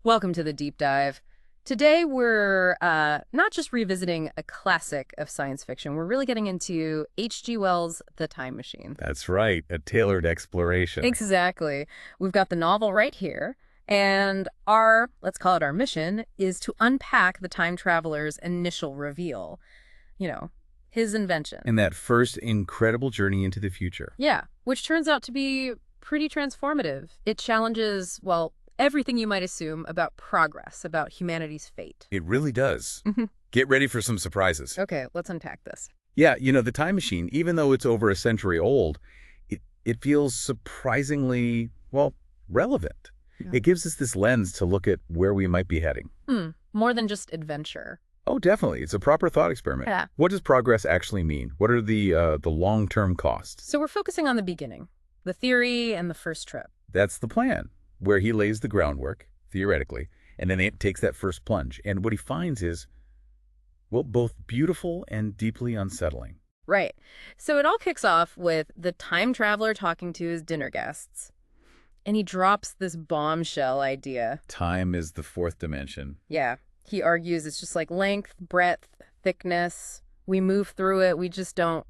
Welcome to the deep dive. Today we're not just revisiting a classic of science fiction, we're really getting into H.G. Wells' The Time Machine. That's right, a tailored exploration. Exactly. We've got the novel right here, and let's call it our mission, is to unpack the time traveler's initial reveal. You know, his invention. And that first incredible journey into the future. Yeah, which turns out to be pretty transformative. It challenges, well, everything you might assume about progress, about humanity's fate. It really does. Get ready for some surprises. Okay, let's unpack this. Yeah, the time machine, even though it's over a century old, it feels surprisingly, well, relevant. Yeah. It gives us this lens to look at where we might be heading. More than just adventure. Oh, definitely. It's a proper thought experiment. Yeah. What does progress actually mean? What are the long-term costs? So we're focusing on the beginning, the theory and the first trip. That's the plan, where he lays the groundwork, theoretically, and then it takes that first plunge. And what he finds is, well, both beautiful and deeply unsettling. Right. So it all kicks off with the time traveler talking to his dinner guests. And he drops this bombshell idea. Time is the fourth dimension. Yeah. He argues it's just like length, breadth, thickness. We move through it. We just don't,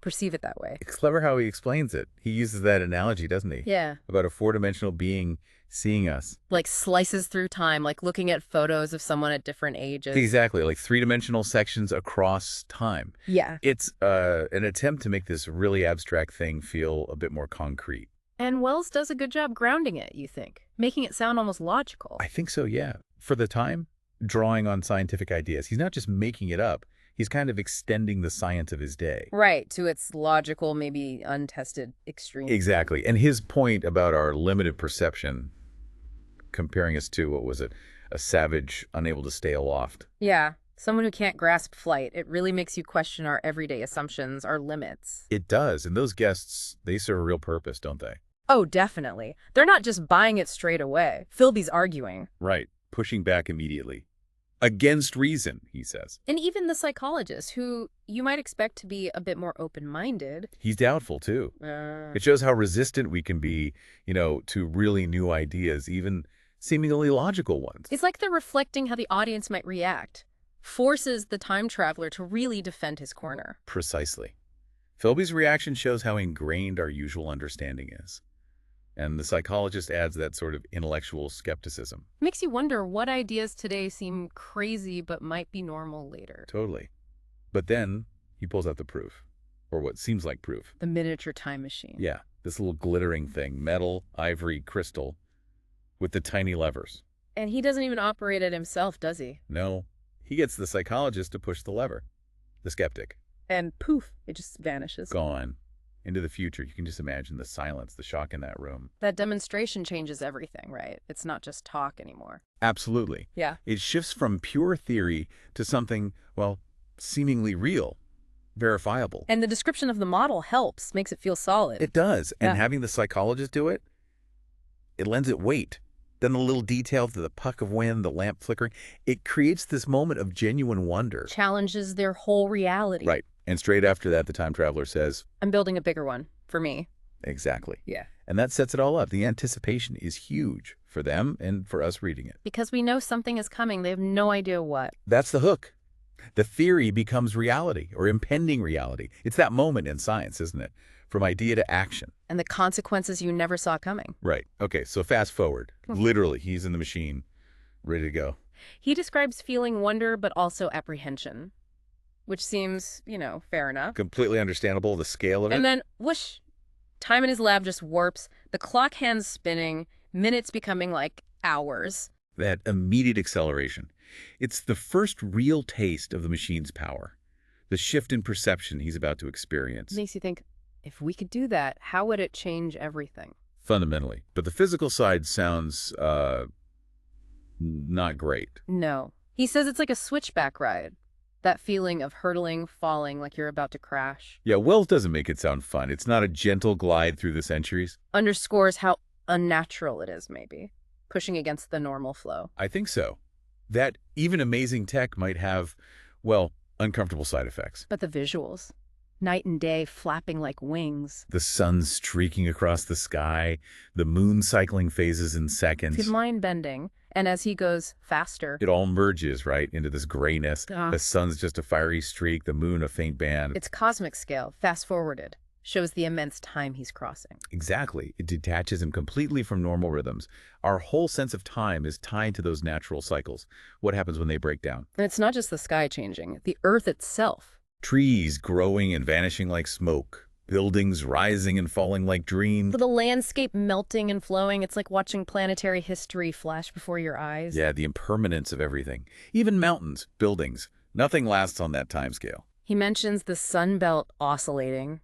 perceive it that way. It's clever how he explains it. He uses that analogy, doesn't he? Yeah. About a four-dimensional being seeing us. Like slices through time, like looking at photos of someone at different ages. Exactly, like three-dimensional sections across time. Yeah. It's an attempt to make this really abstract thing feel a bit more concrete. And Wells does a good job grounding it, you think? Making it sound almost logical. I think so, yeah. For the time, drawing on scientific ideas. He's not just making it up. He's kind of extending the science of his day. Right, to its logical, maybe untested extreme. Exactly. And his point about our limited perception, comparing us to, what was it, a savage unable to stay aloft. Yeah, someone who can't grasp flight. It really makes you question our everyday assumptions, our limits. It does. And those guests, they serve a real purpose, don't they? Oh, definitely. They're not just buying it straight away. Philby's arguing. Right. Pushing back immediately. Against reason, he says. And even the psychologist, who you might expect to be a bit more open-minded. He's doubtful, too. It shows how resistant we can be, to really new ideas, even seemingly logical ones. It's like they're reflecting how the audience might react. Forces the time traveler to really defend his corner. Precisely. Philby's reaction shows how ingrained our usual understanding is. And the psychologist adds that sort of intellectual skepticism. Makes you wonder what ideas today seem crazy but might be normal later. Totally. But then he pulls out the proof, or what seems like proof. The miniature time machine. Yeah, this little glittering thing, metal, ivory, crystal, with the tiny levers. And he doesn't even operate it himself, does he? No, he gets the psychologist to push the lever, the skeptic. And poof, it just vanishes. Gone. Into the future. You can just imagine the silence, the shock in that room. That demonstration changes everything, right? It's not just talk anymore. Absolutely. Yeah. It shifts from pure theory to something, well, seemingly real, verifiable. And the description of the model helps, makes it feel solid. It does. And Yeah. having the psychologist do it, it lends it weight. Then the little detail to the puck of wind, the lamp flickering, it creates this moment of genuine wonder. Challenges their whole reality. Right. And straight after that, the time traveler says, I'm building a bigger one, for me. exactly. Yeah. And that sets it all up. The anticipation is huge for them and for us reading it. Because we know something is coming, they have no idea what. That's the hook. The theory becomes reality or impending reality. It's that moment in science, isn't it? From idea to action. And the consequences you never saw coming. Right. Okay, so fast forward. Literally, he's in the machine, ready to go. He describes feeling wonder, but also apprehension, which seems, fair enough. Completely understandable, the scale of it. And then, whoosh, time in his lab just warps, the clock hands spinning, minutes becoming like hours. That immediate acceleration. It's the first real taste of the machine's power. The shift in perception he's about to experience. Makes you think, if we could do that, how would it change everything? Fundamentally. But the physical side sounds, not great. No. He says it's like a switchback ride. That feeling of hurtling, falling, like you're about to crash. Yeah, Wells doesn't make it sound fun. It's not a gentle glide through the centuries. Underscores how unnatural it is, maybe. Pushing against the normal flow. I think so. That even amazing tech might have, well, uncomfortable side effects. But the visuals. Night and day flapping like wings. The sun streaking across the sky, the moon cycling phases in seconds. It's mind-bending. And as he goes faster, It all merges, right, into this grayness. The sun's just a fiery streak, the moon a faint band. it's cosmic scale, fast-forwarded, shows the immense time he's crossing. Exactly. It detaches him completely from normal rhythms. Our whole sense of time is tied to those natural cycles. What happens when they break down? And it's not just the sky changing, the Earth itself. Trees growing and vanishing like smoke. Buildings rising and falling like dreams. The landscape melting and flowing, it's like watching planetary history flash before your eyes. Yeah, the impermanence of everything. Even mountains, buildings. Nothing lasts on that timescale. He mentions the sun belt oscillating,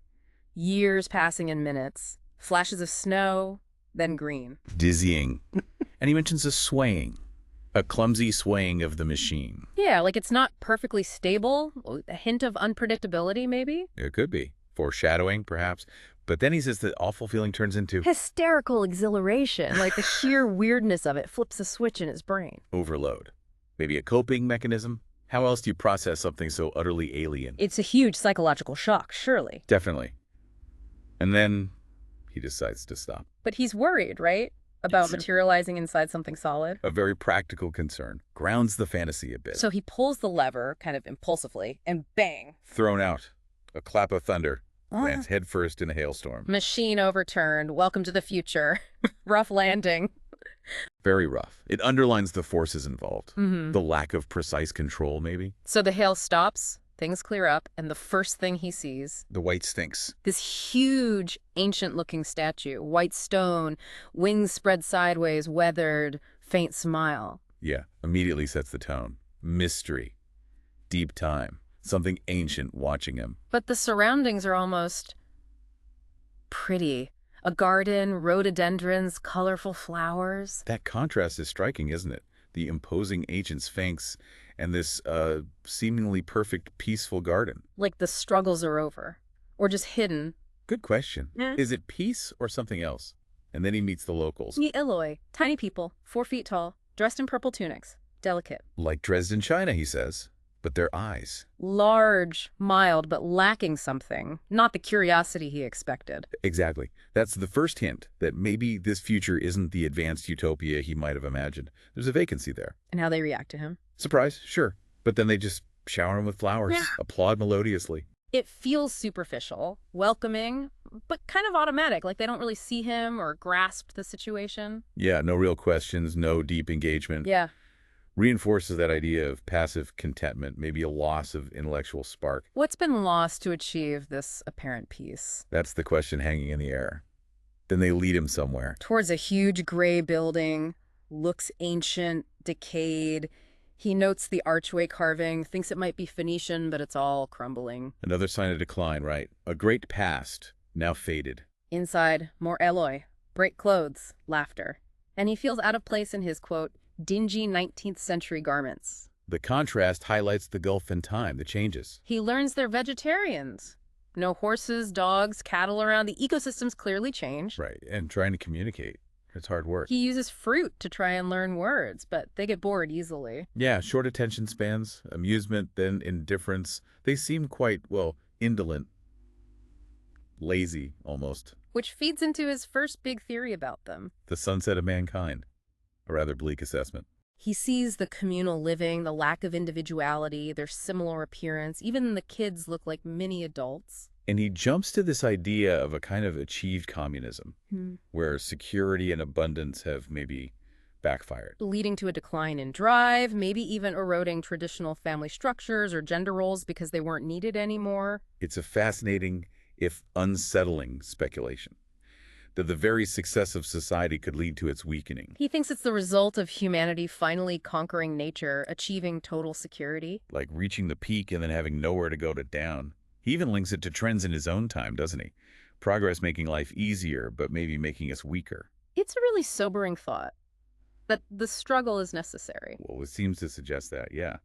years passing in minutes, flashes of snow, then green. Dizzying. And he mentions a swaying. A clumsy swaying of the machine. Yeah, like it's not perfectly stable, a hint of unpredictability maybe? It could be. Foreshadowing, perhaps. But then he says the awful feeling turns into Hysterical exhilaration, like the sheer weirdness of it flips a switch in his brain. overload. Maybe a coping mechanism? How else do you process something so utterly alien? It's a huge psychological shock, surely. Definitely. And then he decides to stop. But he's worried, right? About Yes. materializing inside something solid. A very practical concern. Grounds the fantasy a bit. So he pulls the lever, kind of impulsively, and bang. Thrown out. A clap of thunder. Lands headfirst in a hailstorm. Machine overturned. Welcome to the future. Rough landing. Very rough. It underlines the forces involved. Mm-hmm. The lack of precise control, maybe. So the hail stops, things clear up, and the first thing he sees, The white stinks. this huge, ancient-looking statue, white stone, wings spread sideways, weathered, faint smile. Yeah, immediately sets the tone. Mystery. Deep time. Something ancient watching him. But the surroundings are almost pretty. A garden, rhododendrons, colorful flowers. That contrast is striking, isn't it? The imposing ancient sphinx and this seemingly perfect, peaceful garden. Like the struggles are over. Or just hidden. Good question. Is it peace or something else? And then he meets the locals. Meet Eloi. Tiny people, 4 feet tall, dressed in purple tunics. Delicate. Like Dresden, China, he says. But their eyes. Large, mild, but lacking something. Not the curiosity he expected. Exactly. That's the first hint that maybe this future isn't the advanced utopia he might have imagined. There's a vacancy there. And how they react to him. Surprise, sure. But then they just shower him with flowers, Yeah. applaud melodiously. It feels superficial, welcoming, but kind of automatic, like they don't really see him or grasp the situation. Yeah, no real questions, no deep engagement. Yeah. Reinforces that idea of passive contentment, maybe a loss of intellectual spark. What's been lost to achieve this apparent peace? That's the question hanging in the air. Then they lead him somewhere. Towards a huge gray building, looks ancient, decayed. He notes the archway carving, thinks it might be Phoenician, but it's all crumbling. Another sign of decline, right? A great past, now faded. Inside, more Eloi, bright clothes, laughter. And he feels out of place in his, quote, dingy 19th century garments. The contrast highlights the gulf in time, the changes. He learns they're vegetarians. No horses, dogs, cattle around. The ecosystem's clearly changed. Right, and trying to communicate. It's hard work. He uses fruit to try and learn words, but they get bored easily. Yeah, short attention spans, amusement, then indifference. They seem quite, well, indolent. Lazy, almost. Which feeds into his first big theory about them. The sunset of mankind. A rather bleak assessment. He sees the communal living, the lack of individuality, their similar appearance. Even the kids look like mini adults. And he jumps to this idea of a kind of achieved communism, where security and abundance have maybe backfired. Leading to a decline in drive, maybe even eroding traditional family structures or gender roles because they weren't needed anymore. It's a fascinating, if unsettling, speculation that the very success of society could lead to its weakening. He thinks it's the result of humanity finally conquering nature, achieving total security. Like reaching the peak and then having nowhere to go to down. He even links it to trends in his own time, doesn't he? Progress making life easier, but maybe making us weaker. It's a really sobering thought, that the struggle is necessary. Well, it seems to suggest that, yeah.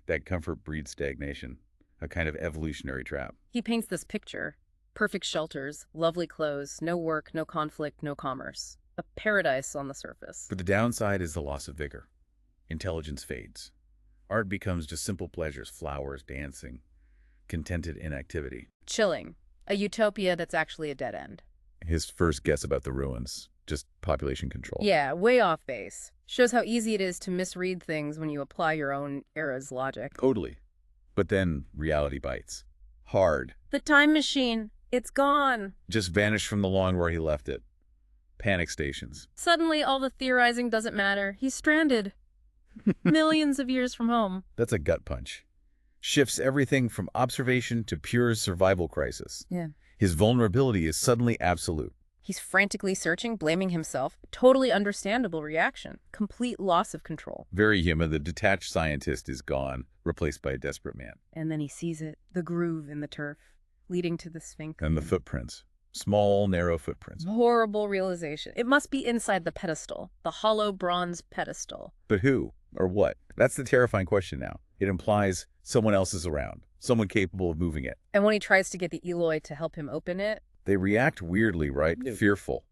That comfort breeds stagnation, a kind of evolutionary trap. He paints this picture. Perfect shelters, lovely clothes, no work, no conflict, no commerce. A paradise on the surface. But the downside is the loss of vigor. Intelligence fades. Art becomes just simple pleasures, flowers, dancing. contented inactivity. Chilling. A utopia that's actually a dead end. His first guess about the ruins, just population control. Yeah, way off base. Shows how easy it is to misread things when you apply your own era's logic. Totally. But then reality bites. Hard. The time machine. It's gone. Just vanished from the lawn where he left it. Panic stations. Suddenly, all the theorizing doesn't matter. He's stranded. Millions of years from home. That's a gut punch. Shifts everything from observation to pure survival crisis. Yeah. His vulnerability is suddenly absolute. He's frantically searching, blaming himself. Totally understandable reaction. Complete loss of control. Very human, the detached scientist is gone, replaced by a desperate man. And then he sees it, the groove in the turf, leading to the Sphinx. And the footprints. Small, narrow footprints. Horrible realization. It must be inside the pedestal, the hollow bronze pedestal. But who? Or what? That's the terrifying question now. It implies someone else is around, someone capable of moving it. And when he tries to get the Eloi to help him open it... They react weirdly, right? Fearful.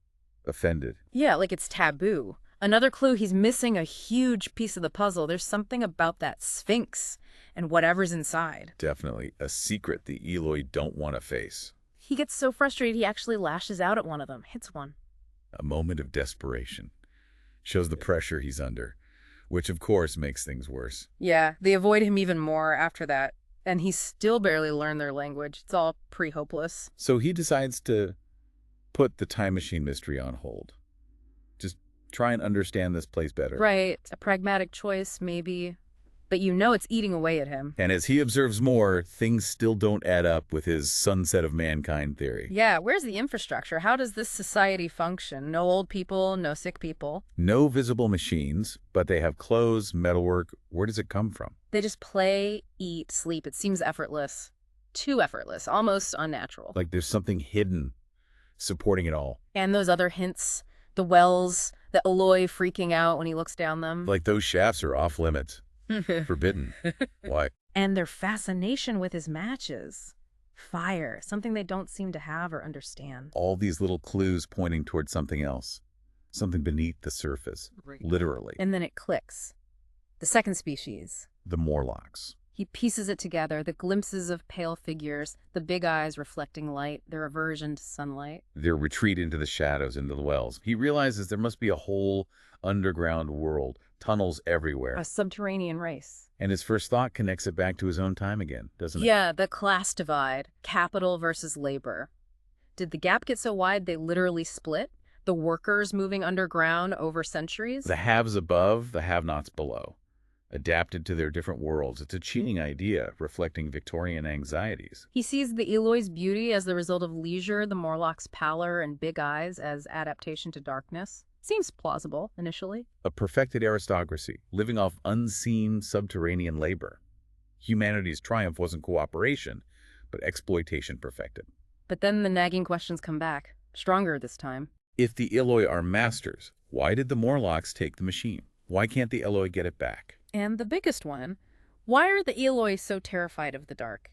Offended. Yeah, like it's taboo. Another clue, he's missing a huge piece of the puzzle. There's something about that Sphinx and whatever's inside. Definitely. A secret the Eloi don't want to face. He gets so frustrated he actually lashes out at one of them, hits one. A moment of desperation. Shows the pressure he's under, which of course makes things worse. Yeah, they avoid him even more after that. And he's still barely learned their language. It's all pre-hopeless. So he decides to put the time machine mystery on hold. Just try and understand this place better. Right. A pragmatic choice, maybe. But you know it's eating away at him. And as he observes more, things still don't add up with his sunset of mankind theory. Yeah, where's the infrastructure? How does this society function? No old people, no sick people. No visible machines, but they have clothes, metalwork. Where does it come from? They just play, eat, sleep. It seems effortless. Too effortless, almost unnatural. Like there's something hidden supporting it all. And those other hints, the wells, the Eloi freaking out when he looks down them. Like those shafts are off limits. Forbidden. Why? And their fascination with his matches. Fire, something they don't seem to have or understand. All these little clues pointing towards something else. Something beneath the surface. Literally. And then it clicks. The second species. The Morlocks. He pieces it together, the glimpses of pale figures, the big eyes reflecting light, their aversion to sunlight. Their retreat into the shadows, into the wells. He realizes there must be a whole underground world, tunnels everywhere. A subterranean race. And his first thought connects it back to his own time again, doesn't it? Yeah, the class divide, capital versus labor. Did the gap get so wide they literally split? The workers moving underground over centuries? The haves above, the have-nots below. Adapted to their different worlds. It's a cheating idea, reflecting Victorian anxieties. He sees the Eloi's beauty as the result of leisure, the Morlocks' pallor and big eyes as adaptation to darkness. Seems plausible, initially. A perfected aristocracy, living off unseen subterranean labor. Humanity's triumph wasn't cooperation, but exploitation perfected. But then the nagging questions come back, stronger this time. If the Eloi are masters, why did the Morlocks take the machine? Why can't the Eloi get it back? And the biggest one, why are the Eloi so terrified of the dark?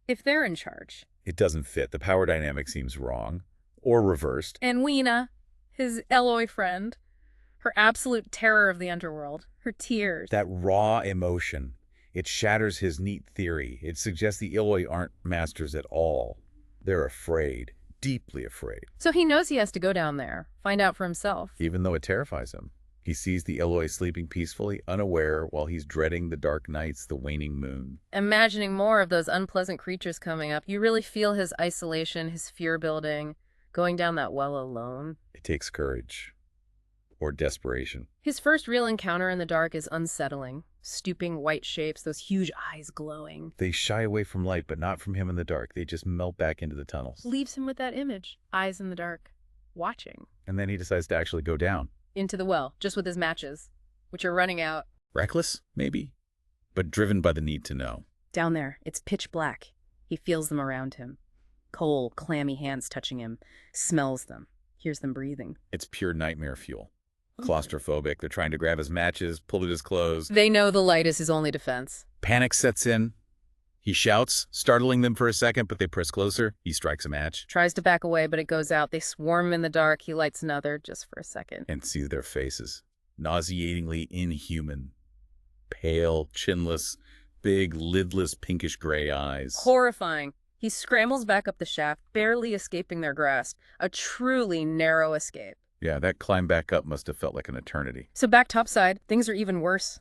If they're in charge. It doesn't fit. The power dynamic seems wrong. Or reversed. And Weena, his Eloi friend, her absolute terror of the underworld, her tears. That raw emotion. It shatters his neat theory. It suggests the Eloi aren't masters at all. They're afraid. Deeply afraid. So he knows he has to go down there, find out for himself. Even though it terrifies him. He sees the Eloi sleeping peacefully, unaware, while he's dreading the dark nights, the waning moon. Imagining more of those unpleasant creatures coming up, you really feel his isolation, his fear building, going down that well alone. It takes courage. Or desperation. His first real encounter in the dark is unsettling. Stooping white shapes, those huge eyes glowing. They shy away from light, but not from him in the dark. They just melt back into the tunnels. Leaves him with that image. Eyes in the dark. Watching. And then he decides to actually go down. Into the well, just with his matches, which are running out. Reckless, maybe? But driven by the need to know. Down there, it's pitch black. He feels them around him. Cold, clammy hands touching him. Smells them. Hears them breathing. It's pure nightmare fuel. Claustrophobic. They're trying to grab his matches, pull at his clothes. They know the light is his only defense. Panic sets in. He shouts, startling them for a second, but they press closer. He strikes a match. Tries to back away, but it goes out. They swarm in the dark. He lights another just for a second. And see their faces. Nauseatingly inhuman. Pale, chinless, Big, lidless, pinkish gray eyes. Horrifying. He scrambles back up the shaft, barely escaping their grasp. A truly narrow escape. Yeah, that climb back up must have felt like an eternity. So back topside, things are even worse.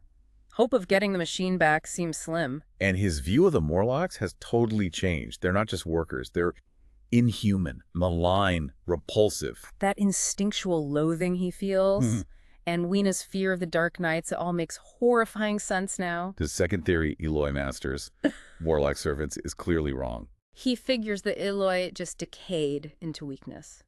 Hope of getting the machine back seems slim. And his view of the Morlocks has totally changed. They're not just workers. They're inhuman, malign, repulsive. That instinctual loathing he feels, and Weena's fear of the dark nights, it all makes horrifying sense now. The second theory Eloi masters, Morlock servants, is clearly wrong. He figures that Eloi just decayed into weakness.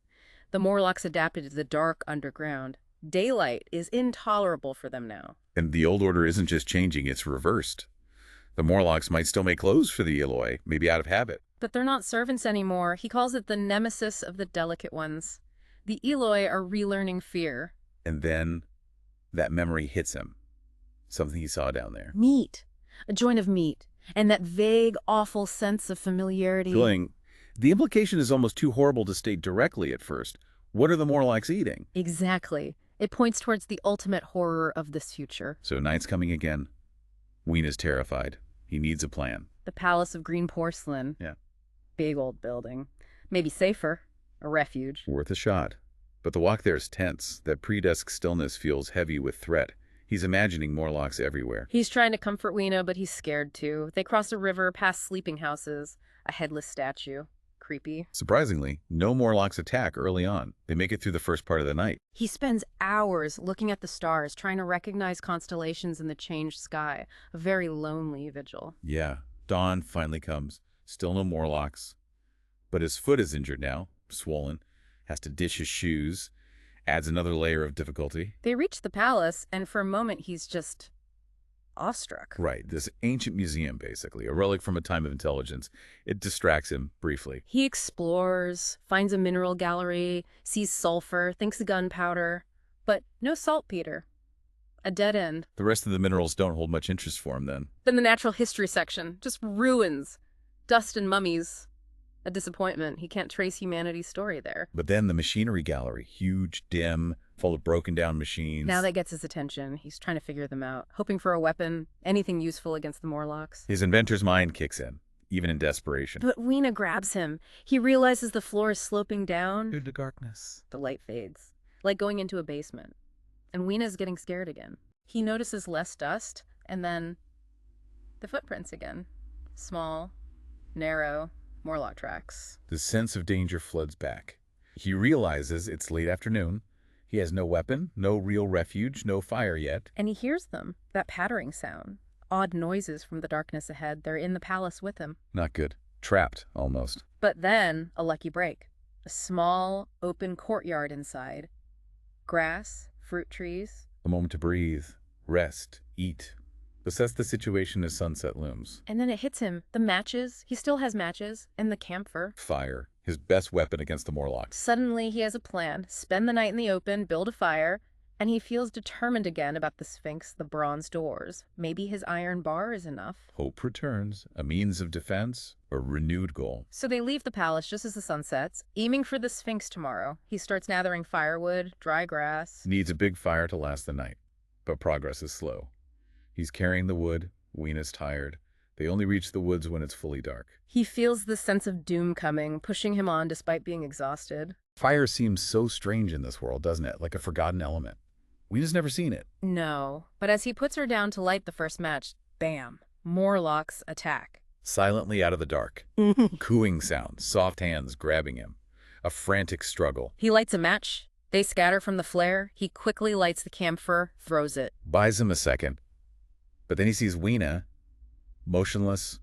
The Morlocks adapted to the dark underground. Daylight is intolerable for them now. And the old order isn't just changing, it's reversed. The Morlocks might still make clothes for the Eloi, maybe out of habit. But they're not servants anymore. He calls it the nemesis of the delicate ones. The Eloi are relearning fear. And then that memory hits him. Something he saw down there. Meat. A joint of meat. And that vague, awful sense of familiarity. The implication is almost too horrible to state directly at first. What are the Morlocks eating? Exactly. It points towards the ultimate horror of this future. So night's coming again. Ween is terrified. He needs a plan. The Palace of Green Porcelain. Yeah. Big old building. Maybe safer. A refuge. Worth a shot. But the walk there is tense. That pre-dusk stillness feels heavy with threat. He's imagining Morlocks everywhere. He's trying to comfort Weena, but he's scared too. They cross a river, past sleeping houses. A headless statue. Creepy. Surprisingly, no Morlocks attack early on. They make it through the first part of the night. He spends hours looking at the stars, trying to recognize constellations in the changed sky. A very lonely vigil. Yeah. Dawn finally comes. Still no Morlocks. But his foot is injured now. Swollen. Has to dish his shoes. Adds another layer of difficulty. They reach the palace, and for a moment he's just awestruck. Right. This ancient museum, basically. A relic from a time of intelligence. It distracts him briefly. He explores, finds a mineral gallery, sees sulfur, thinks gunpowder, but no saltpeter. A dead end. The rest of the minerals don't hold much interest for him then. Then the natural history section. Just ruins. Dust and mummies. A disappointment. He can't trace humanity's story there. But then the machinery gallery. Huge, dim, full of broken down machines. Now that gets his attention. He's trying to figure them out. Hoping for a weapon. Anything useful against the Morlocks. His inventor's mind kicks in, even in desperation. But Weena grabs him. He realizes the floor is sloping down. To the darkness. The light fades. Like going into a basement. And Weena's getting scared again. He notices less dust, and then the footprints again. Small, narrow, Morlock tracks. The sense of danger floods back. He realizes it's late afternoon. He has no weapon, no real refuge, no fire yet. And he hears them, that pattering sound. Odd noises from the darkness ahead. They're in the palace with him. Not good. Trapped, almost. But then, a lucky break. A small, open courtyard inside. Grass, fruit trees. A moment to breathe, rest, eat. Assess the situation as sunset looms. And then it hits him. The matches. He still has matches. And the camphor. Fire. His best weapon against the Morlocks. Suddenly, he has a plan. Spend the night in the open, build a fire, and he feels determined again about the Sphinx, the bronze doors. Maybe his iron bar is enough. Hope returns. A means of defense. A renewed goal. So they leave the palace just as the sun sets, aiming for the Sphinx tomorrow. He starts gathering firewood, dry grass. Needs a big fire to last the night. But progress is slow. He's carrying the wood. Weena's tired. They only reach the woods when it's fully dark. He feels the sense of doom coming, pushing him on despite being exhausted. Fire seems so strange in this world, doesn't it? Like a forgotten element. Weena's never seen it. No, but as he puts her down to light the first match, bam, Morlocks attack. Silently out of the dark. Cooing sounds, soft hands grabbing him. A frantic struggle. He lights a match. They scatter from the flare. He quickly lights the camphor, throws it. Buys him a second. But then he sees Weena, motionless,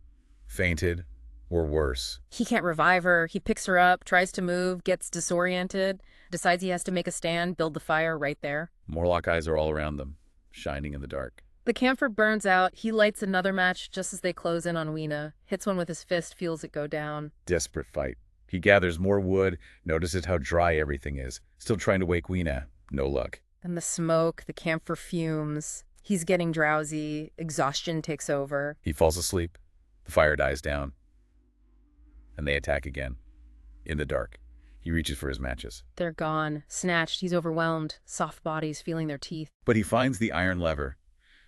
fainted, or worse. He can't revive her. He picks her up, tries to move, gets disoriented, decides he has to make a stand, build the fire right there. Morlock eyes are all around them, shining in the dark. The camphor burns out. He lights another match just as they close in on Weena, hits one with his fist, feels it go down. Desperate fight. He gathers more wood, notices how dry everything is. Still trying to wake Weena. No luck. Then the smoke, the camphor fumes. He's getting drowsy. Exhaustion takes over. He falls asleep. The fire dies down. And they attack again. In the dark. He reaches for his matches. They're gone. Snatched. He's overwhelmed. Soft bodies feeling their teeth. But he finds the iron lever.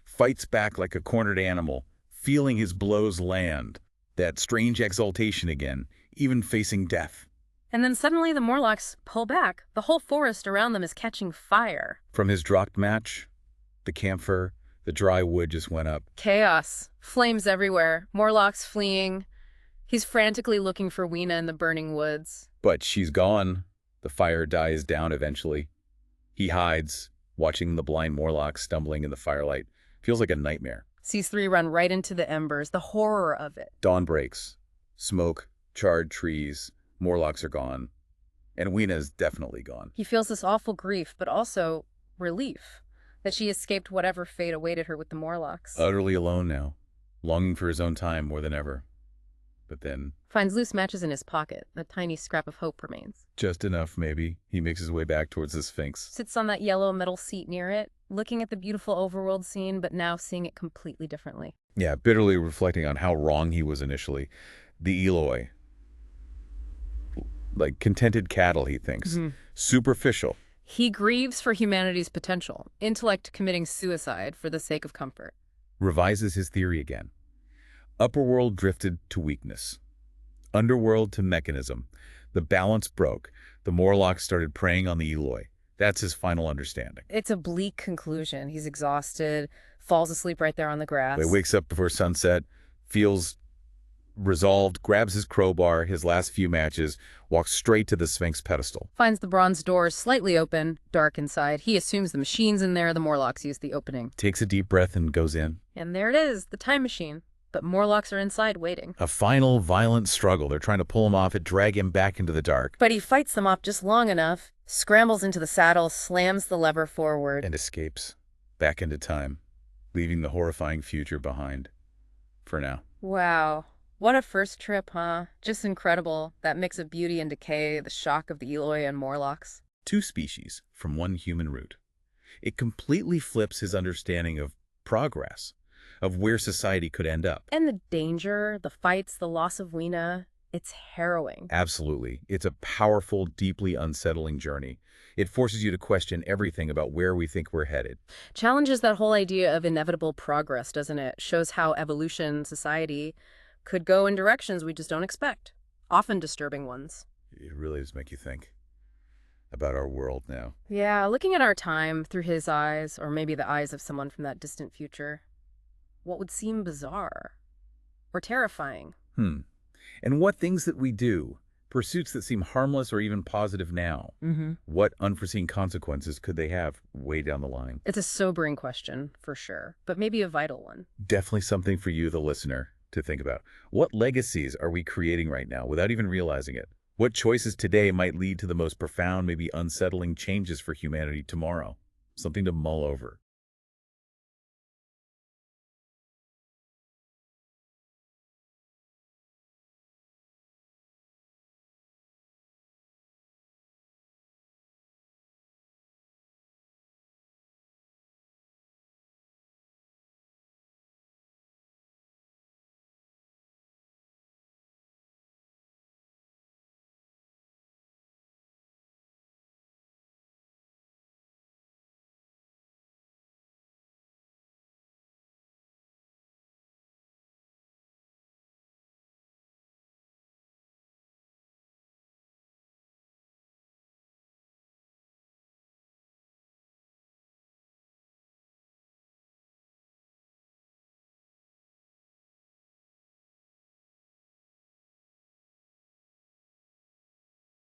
Fights back like a cornered animal. feeling his blows land, that strange exaltation again, even facing death. And then suddenly the Morlocks pull back. The whole forest around them is catching fire. From his dropped match, the camphor, the dry wood just went up. Chaos. Flames everywhere. Morlocks fleeing. He's frantically looking for Weena in the burning woods. But she's gone. The fire dies down eventually. He hides, watching the blind Morlocks stumbling in the firelight. Feels like a nightmare. Sees three run right into the embers. The horror of it. Dawn breaks. Smoke, charred trees. Morlocks are gone. And Weena's definitely gone. He feels this awful grief, but also relief that she escaped whatever fate awaited her with the Morlocks. Utterly alone now, longing for his own time more than ever. But then... finds loose matches in his pocket. A tiny scrap of hope remains. just enough, maybe. He makes his way back towards the Sphinx. Sits on that yellow metal seat near it, looking at the beautiful overworld scene, but now seeing it completely differently. Yeah, bitterly reflecting on how wrong he was initially. The Eloi. Like contented cattle, he thinks. Superficial. He grieves for humanity's potential, intellect committing suicide for the sake of comfort. Revises his theory again. Upperworld drifted to weakness. Underworld to mechanism. The balance broke. The Morlocks started preying on the Eloi. That's his final understanding. It's a bleak conclusion. He's exhausted, falls asleep right there on the grass. He wakes up before sunset, feels resolved, grabs his crowbar, his last few matches, walks straight to the Sphinx pedestal. Finds the bronze doors slightly open, dark inside. He assumes the machine's in there. The Morlocks use the opening. Takes a deep breath and goes in. And there it is, the time machine. But Morlocks are inside waiting. A final violent struggle. They're trying to pull him off it, drag him back into the dark. But he fights them off just long enough, scrambles into the saddle, slams the lever forward. And escapes. Back into time. Leaving the horrifying future behind. For now. Wow. What a first trip, huh? Just incredible. That mix of beauty and decay, the shock of the Eloi and Morlocks. Two species from one human root. It completely flips his understanding of progress, of where society could end up. And the danger, the fights, the loss of Weena, it's harrowing. Absolutely. It's a powerful, deeply unsettling journey. It forces you to question everything about where we think we're headed. Challenges that whole idea of inevitable progress, doesn't it? Shows how evolution, society, could go in directions we just don't expect. Often disturbing ones. It really does make you think about our world now. Yeah, looking at our time through his eyes, or maybe the eyes of someone from that distant future, what would seem bizarre or terrifying? And what things that we do, pursuits that seem harmless or even positive now, what unforeseen consequences could they have way down the line? It's a sobering question, for sure, but maybe a vital one. Definitely something for you, the listener, to think about. What legacies are we creating right now without even realizing it? What choices today might lead to the most profound, maybe unsettling changes for humanity tomorrow? Something to mull over.